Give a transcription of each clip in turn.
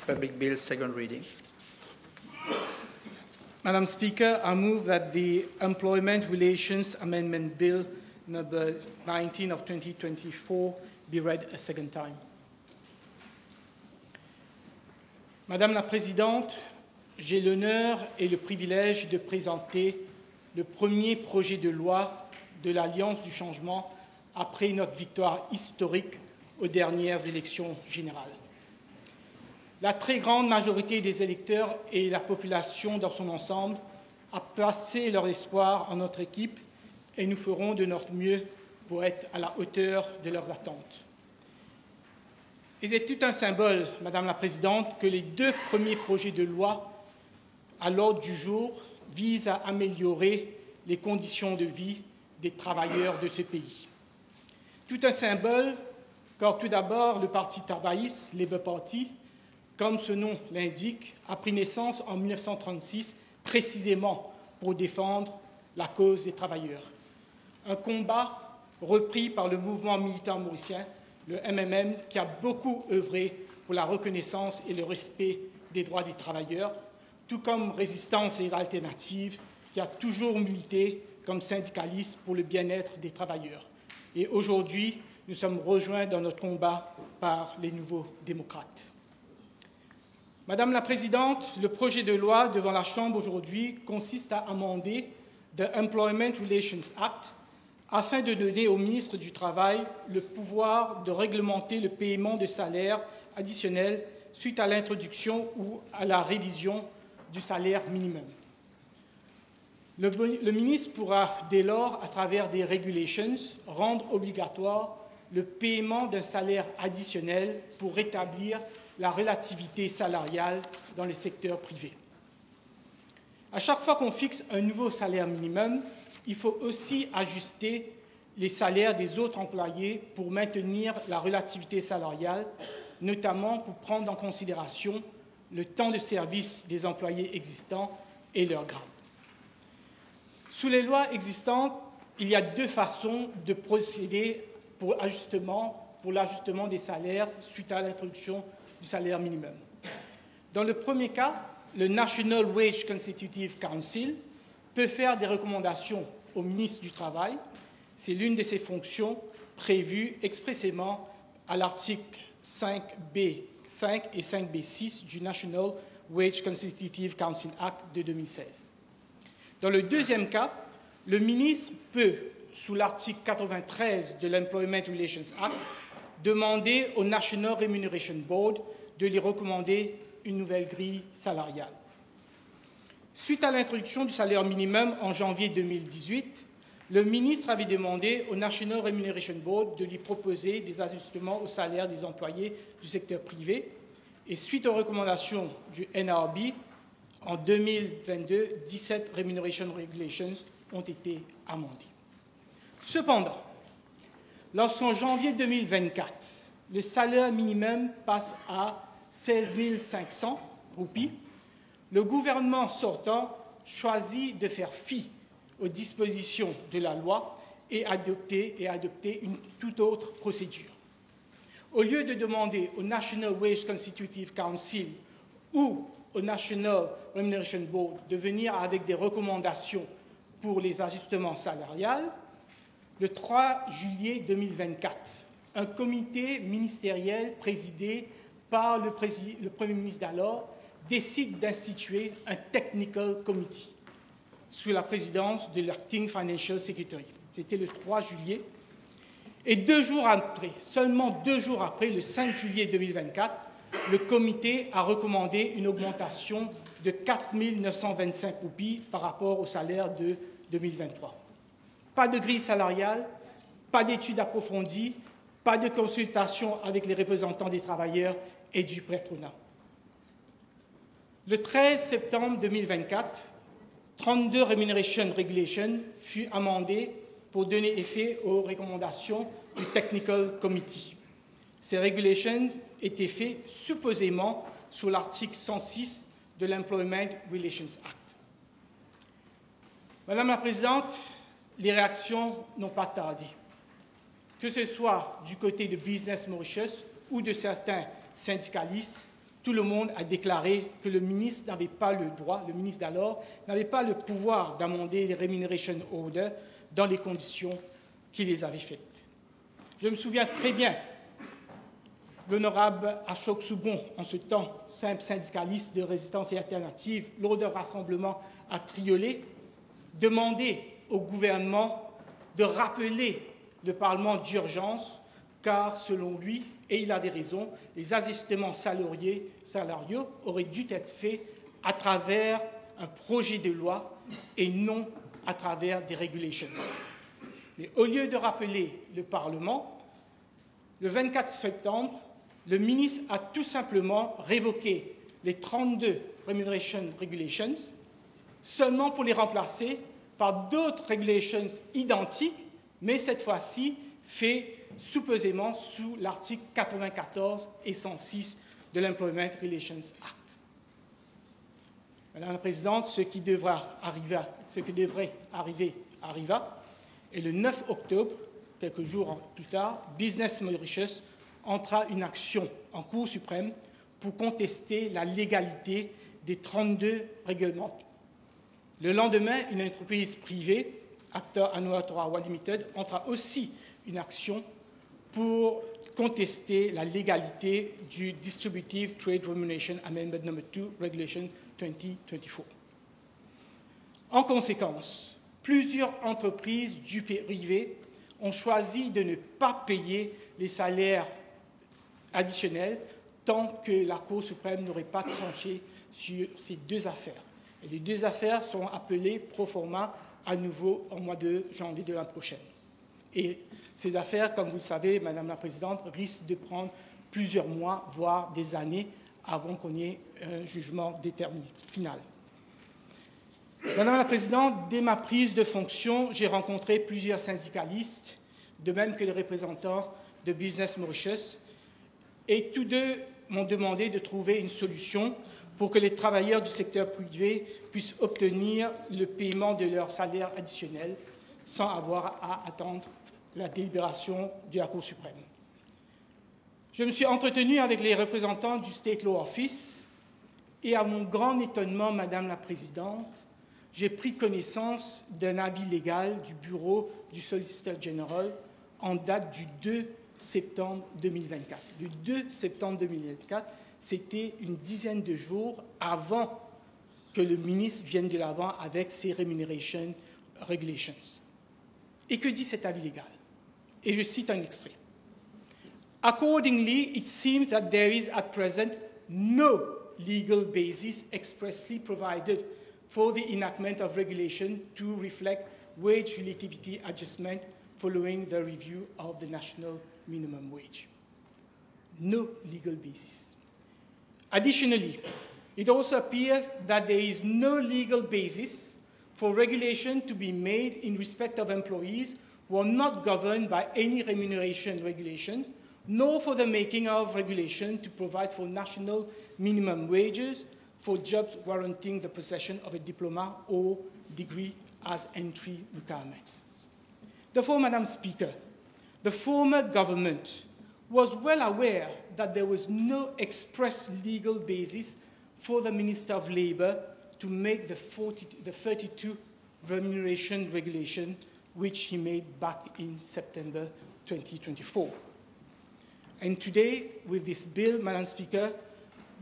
Public Bill, second reading. Madam Speaker, I move that the Employment Relations Amendment Bill number 19 of 2024 be read a second time. Madame la Présidente, j'ai l'honneur et le privilège de présenter le premier projet de loi de l'Alliance du changement après notre victoire historique aux dernières élections générales. La très grande majorité des électeurs et la population dans son ensemble a placé leur espoir en notre équipe et nous ferons de notre mieux pour être à la hauteur de leurs attentes. Et c'est tout un symbole, Madame la Présidente, que les deux premiers projets de loi à l'ordre du jour visent à améliorer les conditions de vie des travailleurs de ce pays. Tout un symbole, car tout d'abord, le Parti travailliste, Labour Party, comme ce nom l'indique, a pris naissance en 1936 précisément pour défendre la cause des travailleurs. Un combat repris par le mouvement militant mauricien, le MMM, qui a beaucoup œuvré pour la reconnaissance et le respect des droits des travailleurs, tout comme Résistance et Alternatives, qui a toujours milité comme syndicaliste pour le bien-être des travailleurs. Et aujourd'hui, nous sommes rejoints dans notre combat par les nouveaux démocrates. Madame la Présidente, le projet de loi devant la Chambre aujourd'hui consiste à amender the Employment Relations Act afin de donner au ministre du Travail le pouvoir de réglementer le paiement de salaires additionnels suite à l'introduction ou à la révision du salaire minimum. Le ministre pourra dès lors, à travers des regulations, rendre obligatoire le paiement d'un salaire additionnel pour rétablir la relativité salariale dans le secteur privé. À chaque fois qu'on fixe un nouveau salaire minimum, il faut aussi ajuster les salaires des autres employés pour maintenir la relativité salariale, notamment pour prendre en considération le temps de service des employés existants et leur grade. Sous les lois existantes, il y a deux façons de procéder pour l'ajustement des salaires suite à l'introduction du salaire minimum. Dans le premier cas, le National Wage Consultative Council peut faire des recommandations au ministre du Travail. C'est l'une de ses fonctions prévues expressément à l'article 5B5 et 5B6 du National Wage Consultative Council Act de 2016. Dans le deuxième cas, le ministre peut, sous l'article 93 de l'Employment Relations Act, demander au National Remuneration Board de lui recommander une nouvelle grille salariale. Suite à l'introduction du salaire minimum en janvier 2018, le ministre avait demandé au National Remuneration Board de lui proposer des ajustements au salaire des employés du secteur privé et suite aux recommandations du NRB, en 2022, 17 Remuneration Regulations ont été amendées. Cependant, lorsqu'en janvier 2024, le salaire minimum passe à 16 500 roupies, le gouvernement sortant choisit de faire fi aux dispositions de la loi et adopter une toute autre procédure. Au lieu de demander au National Wage Consultative Council ou au National Remuneration Board de venir avec des recommandations pour les ajustements salariales, le 3 juillet 2024, un comité ministériel présidé par le Premier ministre d'alors décide d'instituer un Technical Committee sous la présidence de l'Acting Financial Secretary. C'était le 3 juillet. Et 2 jours après, seulement 2 jours après, le 5 juillet 2024, le comité a recommandé une augmentation de 4 925 roupies par rapport au salaire de 2023. Pas de grille salariale, pas d'études approfondies, pas de consultation avec les représentants des travailleurs et du patronat. Le 13 septembre 2024, 32 Remuneration Regulations furent amendées pour donner effet aux recommandations du Technical Committee. Ces regulations étaient faites supposément sous l'article 106 de l'Employment Relations Act. Madame la Présidente, les réactions n'ont pas tardé. Que ce soit du côté de Business Mauritius ou de certains syndicalistes, tout le monde a déclaré que le ministre n'avait pas le droit, le ministre d'alors, n'avait pas le pouvoir d'amender les remuneration orders dans les conditions qu'il les avait faites. Je me souviens très bien, l'honorable Ashok Subon, en ce temps simple syndicaliste de résistance et alternative, lors d'un rassemblement à Triolet, demandait au gouvernement de rappeler le Parlement d'urgence, car selon lui, et il avait raison, les ajustements salariaux auraient dû être faits à travers un projet de loi et non à travers des regulations. Mais au lieu de rappeler le Parlement, le 24 septembre, le ministre a tout simplement révoqué les 32 Remuneration Regulations, seulement pour les remplacer par d'autres regulations identiques, mais cette fois-ci fait supposément sous l'article 94 et 106 de l'Employment Relations Act. Madame la Présidente, ce qui devrait arriver arriva, et le 9 octobre, quelques jours plus tard, Business Mauritius entra une action en Cour suprême pour contester la légalité des 32 règlements. Le lendemain, une entreprise privée, Acteur Anuatora Limited, entra aussi une action pour contester la légalité du Distributive Trade Remuneration Amendment No. 2, Regulation 2024. En conséquence, plusieurs entreprises du privé ont choisi de ne pas payer les salaires additionnels tant que la Cour suprême n'aurait pas tranché sur ces deux affaires. Et les deux affaires sont appelées pro forma à nouveau au mois de janvier de l'année prochaine. Et ces affaires, comme vous le savez, Madame la Présidente, risquent de prendre plusieurs mois, voire des années, avant qu'on ait un jugement déterminé, final. Madame la Présidente, dès ma prise de fonction, j'ai rencontré plusieurs syndicalistes, de même que les représentants de Business Mauritius, et tous deux m'ont demandé de trouver une solution pour que les travailleurs du secteur privé puissent obtenir le paiement de leur salaire additionnel sans avoir à attendre la délibération de la Cour suprême. Je me suis entretenu avec les représentants du State Law Office et, à mon grand étonnement, Madame la Présidente, j'ai pris connaissance d'un avis légal du bureau du Solicitor General en date du 2 septembre 2024. Le 2 septembre 2024, c'était une dizaine de jours avant que le ministre vienne de l'avant avec ses Remuneration Regulations. Et que dit cet avis légal? Et je cite un extrait. Accordingly, it seems that there is at present no legal basis expressly provided for the enactment of regulation to reflect wage relativity adjustment following the review of the national minimum wage. No legal basis. Additionally, it also appears that there is no legal basis for regulation to be made in respect of employees who are not governed by any remuneration regulation, nor for the making of regulation to provide for national minimum wages for jobs warranting the possession of a diploma or degree as entry requirements. Therefore, Madam Speaker, the former government was well aware that there was no express legal basis for the Minister of Labour to make the 32 remuneration regulation, which he made back in September 2024. And today, with this bill, Madam Speaker,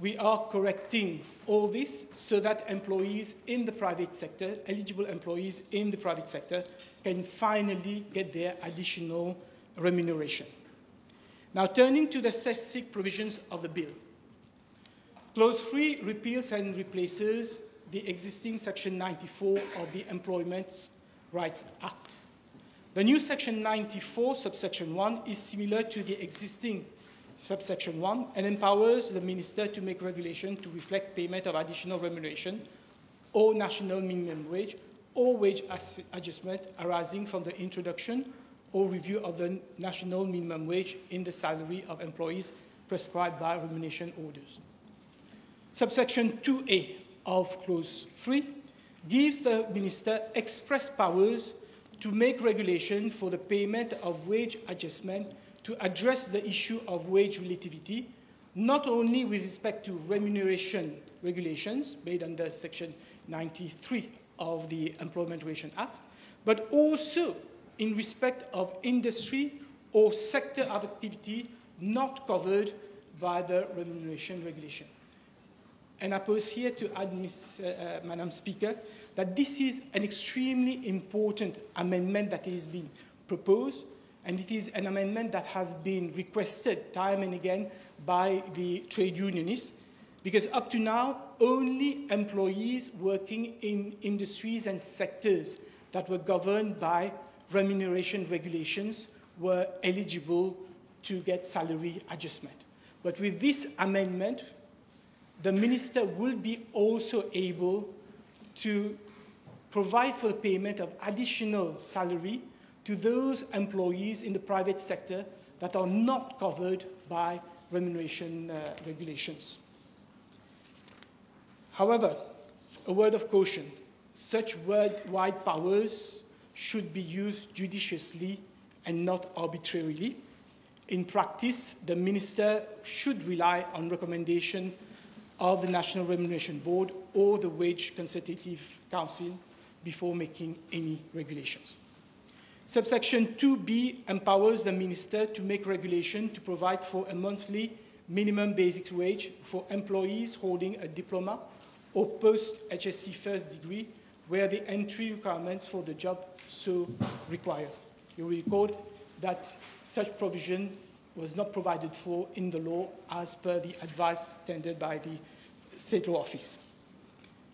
we are correcting all this so that employees in the private sector, eligible employees in the private sector, can finally get their additional remuneration. Now, turning to the specific provisions of the bill. Clause 3 repeals and replaces the existing Section 94 of the Employment Rights Act. The new Section 94, subsection 1, is similar to the existing subsection 1 and empowers the minister to make regulation to reflect payment of additional remuneration or national minimum wage or wage adjustment arising from the introduction or review of the national minimum wage in the salary of employees prescribed by remuneration orders. Subsection 2A of Clause 3 gives the minister express powers to make regulation for the payment of wage adjustment to address the issue of wage relativity not only with respect to remuneration regulations made under Section 93 of the Employment Relations Act, but also in respect of industry or sector of activity not covered by the remuneration regulation. And I pose here to add, Madam Speaker, that this is an extremely important amendment that is being proposed, and it is an amendment that has been requested time and again by the trade unionists, because up to now, only employees working in industries and sectors that were governed by remuneration regulations were eligible to get salary adjustment. But with this amendment, the minister will be also able to provide for the payment of additional salary to those employees in the private sector that are not covered by remuneration regulations. However, a word of caution, such worldwide powers should be used judiciously and not arbitrarily. In practice, the minister should rely on recommendation of the National Remuneration Board or the Wage Consultative Council before making any regulations. Subsection 2B empowers the minister to make regulation to provide for a monthly minimum basic wage for employees holding a diploma or post-HSC first degree where the entry requirements for the job so require. You will recall that such provision was not provided for in the law as per the advice tendered by the State Law Office.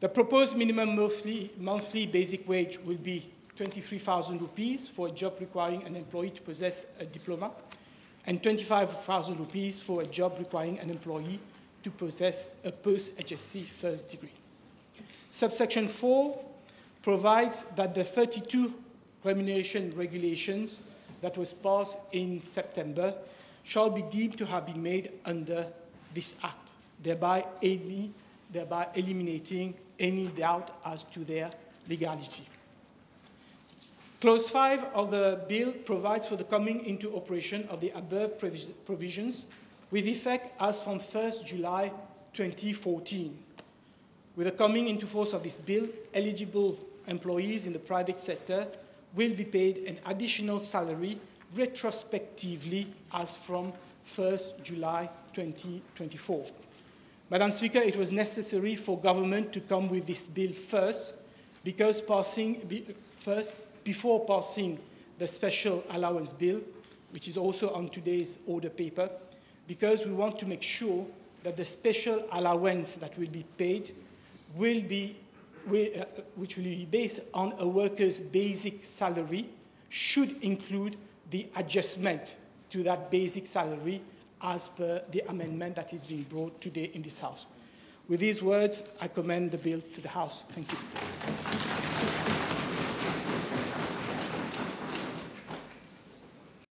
The proposed minimum monthly basic wage will be 23,000 rupees for a job requiring an employee to possess a diploma and 25,000 rupees for a job requiring an employee to possess a post-HSC first degree. Subsection 4 provides that the 32 remuneration regulations that was passed in September shall be deemed to have been made under this Act, thereby eliminating any doubt as to their legality. Clause 5 of the bill provides for the coming into operation of the above provisions with effect as from 1st July 2014. With the coming into force of this bill, eligible employees in the private sector will be paid an additional salary retrospectively as from 1st July 2024. Madam Speaker, it was necessary for government to come with this bill first, because before passing the special allowance bill, which is also on today's order paper, because we want to make sure that the special allowance that will be paid which will be based on a worker's basic salary, should include the adjustment to that basic salary as per the amendment that is being brought today in this House. With these words, I commend the bill to the House. Thank you.